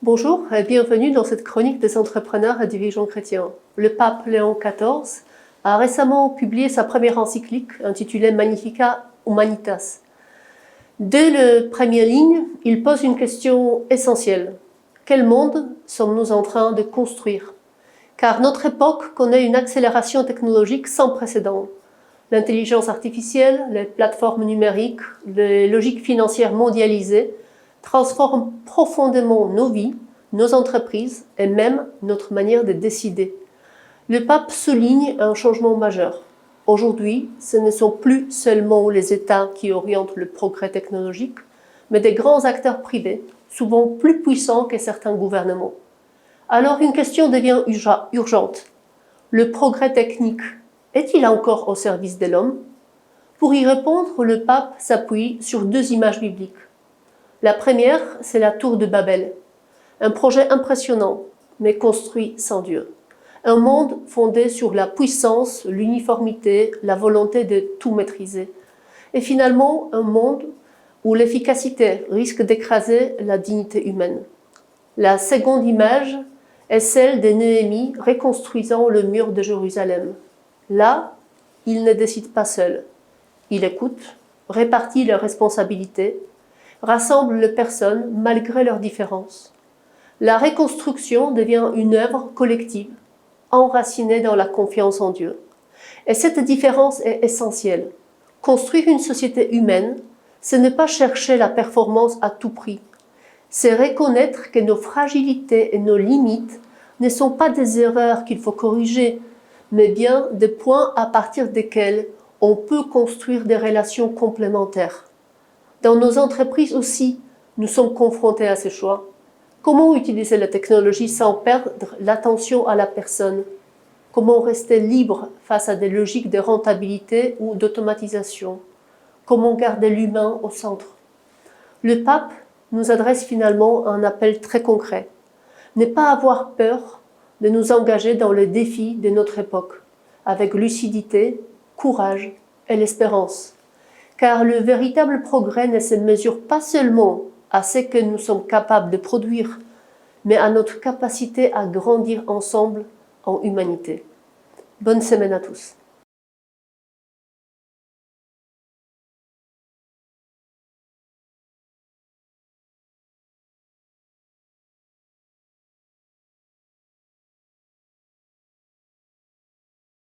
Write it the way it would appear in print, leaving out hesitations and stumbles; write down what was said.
Bonjour et bienvenue dans cette chronique des entrepreneurs et dirigeants chrétiens. Le pape Léon XIV a récemment publié sa première encyclique intitulée Magnificat Humanitas. Dès les premières lignes, il pose une question essentielle. Quel monde sommes-nous en train de construire? Car notre époque connaît une accélération technologique sans précédent. L'intelligence artificielle, les plateformes numériques, les logiques financières mondialisées transforment profondément nos vies, nos entreprises et même notre manière de décider. Le pape souligne un changement majeur. Aujourd'hui, ce ne sont plus seulement les États qui orientent le progrès technologique, mais des grands acteurs privés, souvent plus puissants que certains gouvernements. Alors une question devient urgente. Le progrès technique est-il encore au service de l'homme? Pour y répondre, le pape s'appuie sur deux images bibliques. La première, c'est la tour de Babel, un projet impressionnant, mais construit sans Dieu. Un monde fondé sur la puissance, l'uniformité, la volonté de tout maîtriser. Et finalement, un monde où l'efficacité risque d'écraser la dignité humaine. La seconde image est celle de Néhémie reconstruisant le mur de Jérusalem. Là, il ne décide pas seul. Il écoute, répartit leurs responsabilités, rassemble les personnes malgré leurs différences. La reconstruction devient une œuvre collective, enracinée dans la confiance en Dieu. Et cette différence est essentielle. Construire une société humaine, ce n'est pas chercher la performance à tout prix. C'est reconnaître que nos fragilités et nos limites ne sont pas des erreurs qu'il faut corriger, mais bien des points à partir desquels on peut construire des relations complémentaires. Dans nos entreprises aussi, nous sommes confrontés à ces choix. Comment utiliser la technologie sans perdre l'attention à la personne? Comment rester libre face à des logiques de rentabilité ou d'automatisation? Comment garder l'humain au centre? Le pape nous adresse finalement un appel très concret. Ne pas avoir peur de nous engager dans les défis de notre époque, avec lucidité, courage et l'espérance. Car le véritable progrès ne se mesure pas seulement à ce que nous sommes capables de produire, mais à notre capacité à grandir ensemble en humanité. Bonne semaine à tous.